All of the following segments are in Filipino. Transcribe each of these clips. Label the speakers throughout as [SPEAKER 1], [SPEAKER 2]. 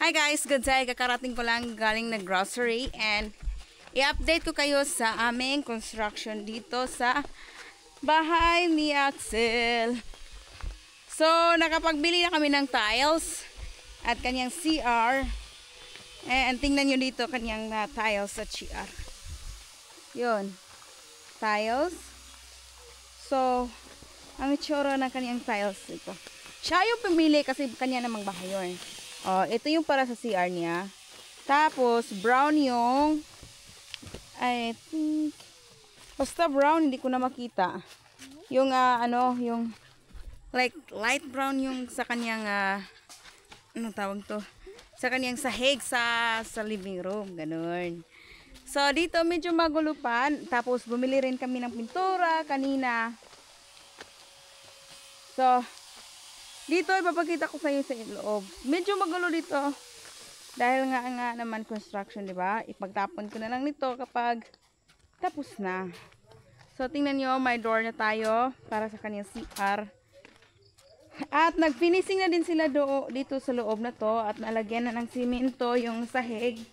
[SPEAKER 1] Hi guys, good day. Kakarating ko lang galing na grocery and i-update ko kayo sa aming construction dito sa bahay ni Axel. So, nakapagbili na kami ng tiles at kanyang CR. And tingnan nyo dito kanyang tiles sa CR. Yun. Tiles. So, ang itsura ng kanyang tiles ito. Siya yung pumili kasi kanya namang bahay yun. Oh, ito yung para sa CR niya. Tapos, brown yung I think basta brown, hindi ko na makita. Yung yung like light brown yung sa kanyang ano tawag to? Sa kanyang sahig sa living room, ganun. So, dito medyo magulupan. Tapos, bumili rin kami ng pintura kanina. So, dito, ipapakita ko sa iyo sa loob. Medyo magulo dito. Dahil nga naman construction, di ba? Ipagtapon ko na lang nito kapag tapos na. So, tingnan nyo, may door na tayo para sa kanyang CR. At nag-finishing na din sila dito sa loob na to. At nalagyan na ng simento yung sahig.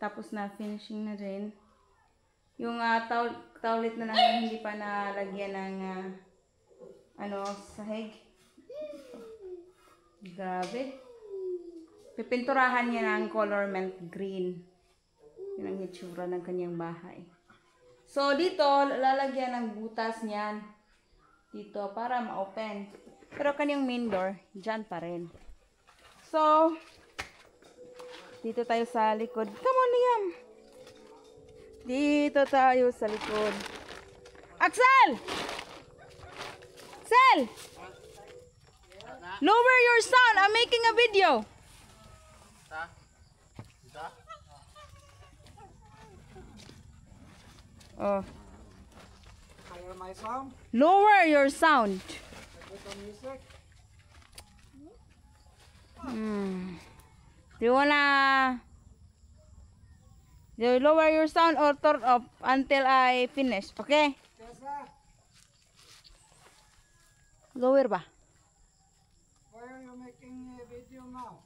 [SPEAKER 1] Tapos na, finishing na rin. Yung towlet na lang hindi pa nalagyan ng sahig. Grabe. Pipinturahan niya ng color mint green. Yun ang itsura ng kanyang bahay. So, dito, lalagyan ng butas niyan. Dito, para ma-open. Pero kanyang main door, dyan pa rin. So, dito tayo sa likod. Come on, Liam! Dito tayo sa likod. Axel! Axel! Lower your sound. I'm making a video. Oh.
[SPEAKER 2] Higher my sound.
[SPEAKER 1] Lower your sound.
[SPEAKER 2] Music.
[SPEAKER 1] Do you lower your sound or turn off until I finish? Okay?
[SPEAKER 2] Yes, sir.
[SPEAKER 1] Lower ba?
[SPEAKER 2] Why are you making a video now?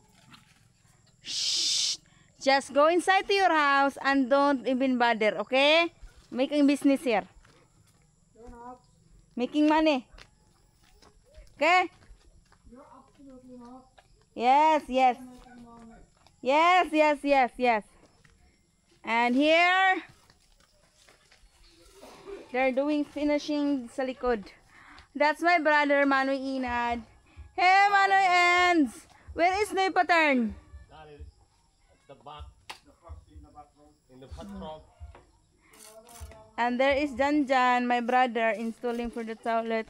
[SPEAKER 1] Shh. Just go inside to your house and don't even bother, okay? Making business here.
[SPEAKER 2] You're not.
[SPEAKER 1] Making money. Okay?
[SPEAKER 2] You're absolutely not
[SPEAKER 1] Yes, yes.
[SPEAKER 2] making money.
[SPEAKER 1] Yes, yes, yes, yes. And here, they're doing finishing sa likod. That's my brother, Manoy Inad. Hey, Manoy Ends! Where is Noy Pattern?
[SPEAKER 3] The back. In the bathroom.
[SPEAKER 1] And there is Janjan, my brother, installing for the toilet.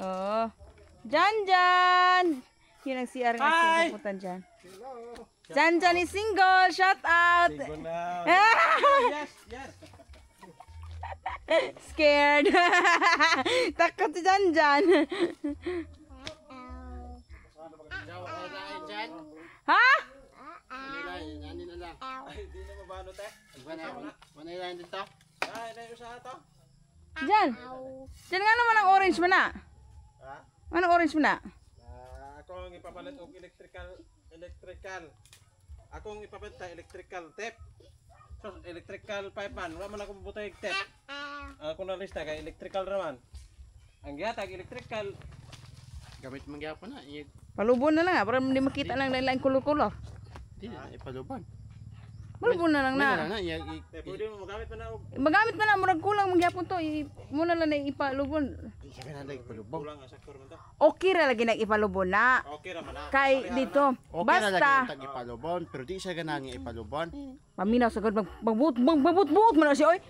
[SPEAKER 1] Oh. Janjan! Yun ang CR nga siya pupuntan dyan.
[SPEAKER 2] Hello.
[SPEAKER 1] Janjan is single! Shout out!
[SPEAKER 3] Single now.
[SPEAKER 2] Yes, yes.
[SPEAKER 1] Scared. Takot si Janjan. Ha?
[SPEAKER 3] Hindi na mabano te. Manay lang dito. Ay, na usaha to.
[SPEAKER 1] Jan. Jan nga naman ang orange mo na.
[SPEAKER 3] Ha?
[SPEAKER 1] Anong orange mo na?
[SPEAKER 3] Ako ang ipapalit og electrical. Ako ang ipapalit ta electrical tape. So, electrical pipe man. Wala man ako mabutay og tape. Ako na lista kay electrical raman. Ang gihatag electrical gamit man gyapon na.
[SPEAKER 1] Palubon na lang para hindi makita lang lain kulor-kulor.
[SPEAKER 3] Di na ipaluban.
[SPEAKER 1] Palubon na lang na.
[SPEAKER 3] Pwede mo magamit man na og
[SPEAKER 1] Magamit man na murag kulang magyapon to. Muna lang na ipalubon.
[SPEAKER 3] isa ka na lang ipalubong. Kulang ang saktor man to.
[SPEAKER 1] Okay ra lagi na ipalubon na.
[SPEAKER 3] Okay ra man na.
[SPEAKER 1] Kay dito.
[SPEAKER 4] Okay na lagi
[SPEAKER 1] Basta
[SPEAKER 4] yung ipalubon, pero di siya ganang ipalubon.
[SPEAKER 1] paminaw sagad magbut-but man na siya oy.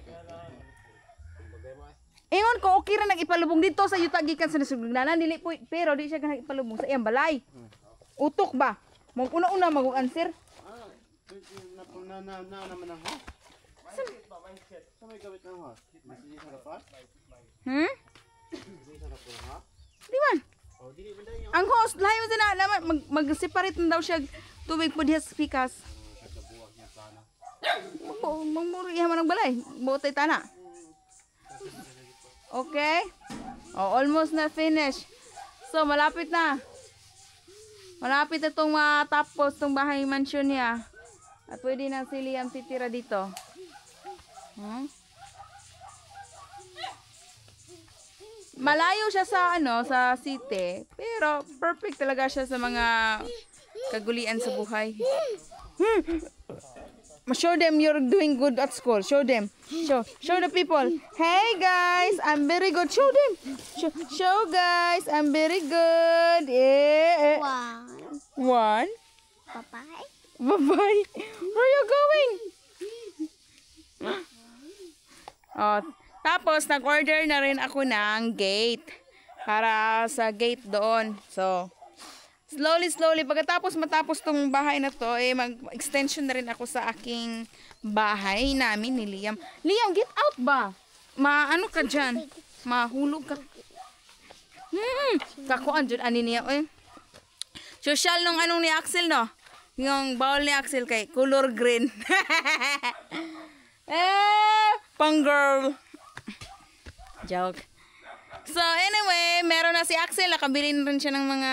[SPEAKER 1] Ingon ko okay ra nag ipalubong dito sa yuta gikan sa nasugdanan dili po pero di siya ganang ipalubong sa iyang balay. Utok ba? Mong una-una mag-answer.
[SPEAKER 4] Na naman ang host. Sa may gamit ng host? Masili sa lapas? Masili sa lapas ha?
[SPEAKER 1] Di man.
[SPEAKER 4] O, di ba dahil
[SPEAKER 1] Ang host layo sa na mag-separate na daw siya tubig po diha sa pikas. Magmurihan man ang balay. Botay tana. Okay? Oh, almost na finish. So, malapit na. Malapit na itong matapos itong bahay mansion niya. At pwede na si Liam titira dito. Malayo siya sa sa city, pero perfect talaga siya sa mga kagulian sa buhay. Show them you're doing good at school. Show them. Show the people. Hey guys, I'm very good. Show them. Show guys, I'm very good. Yeah. One.
[SPEAKER 5] Bye-bye.
[SPEAKER 1] Bye-bye. Where are you going? Oh, tapos nag-order na rin ako ng gate para sa gate doon. So, slowly pagkatapos matapos tong bahay na to, mag-extension na rin ako sa aking bahay namin ni Liam. Liam, get out ba? Ano ka dyan? Mahulog ka. Kakuan dyan, ani niya. Social nung anong ni Axel, no? Yung bowl ni Axel kay color green. Pang girl. Joke. So, anyway, meron na si Axel. Nakabili na rin siya ng mga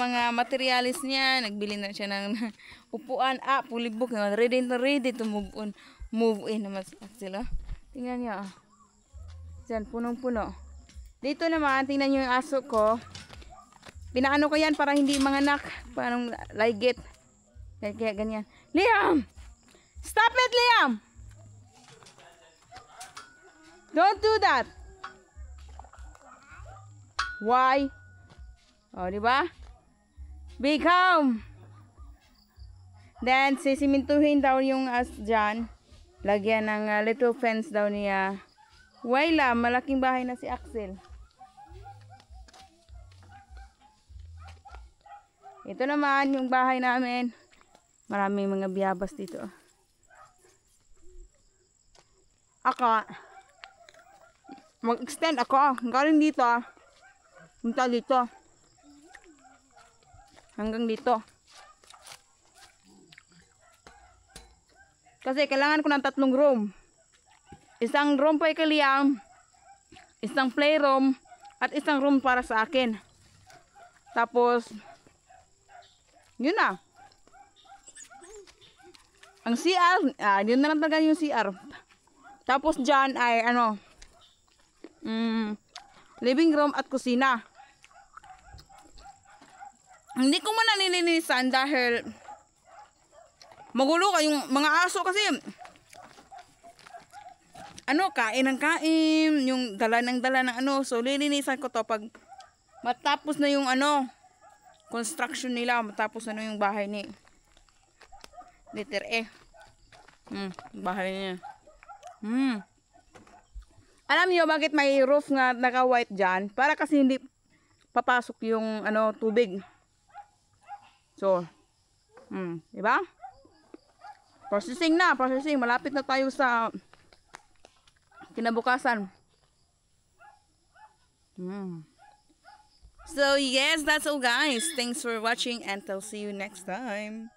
[SPEAKER 1] mga materialis niya. Nagbili na siya ng upuan. Pulibok. Ready to move in naman si Axel. Tingnan niya. Diyan, punong-puno. Dito naman, tingnan niyo yung aso ko. Pinaano ko yan para hindi manganak. Parang ligit. Kaya ganyan. Liam! Stop it, Liam! Don't do that. Why? Diba? Be calm. Then, sisimintuhin daw yung dyan. Lagyan ng little fence daw niya. Wala, malaking bahay na si Axel. Ito naman yung bahay namin. Maraming mga biyabas dito. Mag-extend ako. Galing dito. Punta dito. Hanggang dito. Kasi kailangan ko ng 3 room. Isang room pa kay Liam. Isang playroom. At isang room para sa akin. Tapos, yun na. Ang CR, yun na lang talaga yung CR. Tapos dyan ay living room at kusina. Hindi ko man nilinisan dahil magulo kayong mga aso kasi kain ng kain, yung dala ng so lilinisan ko to pag matapos na yung construction nila, matapos na yung bahay ni letter E. Bahay niya. Alam niyo bakit may roof nga naka-white dyan? Para kasi hindi papasok yung tubig. So, diba? Processing. Malapit na tayo sa kinabukasan. So, yes, that's all guys. Thanks for watching and I'll see you next time.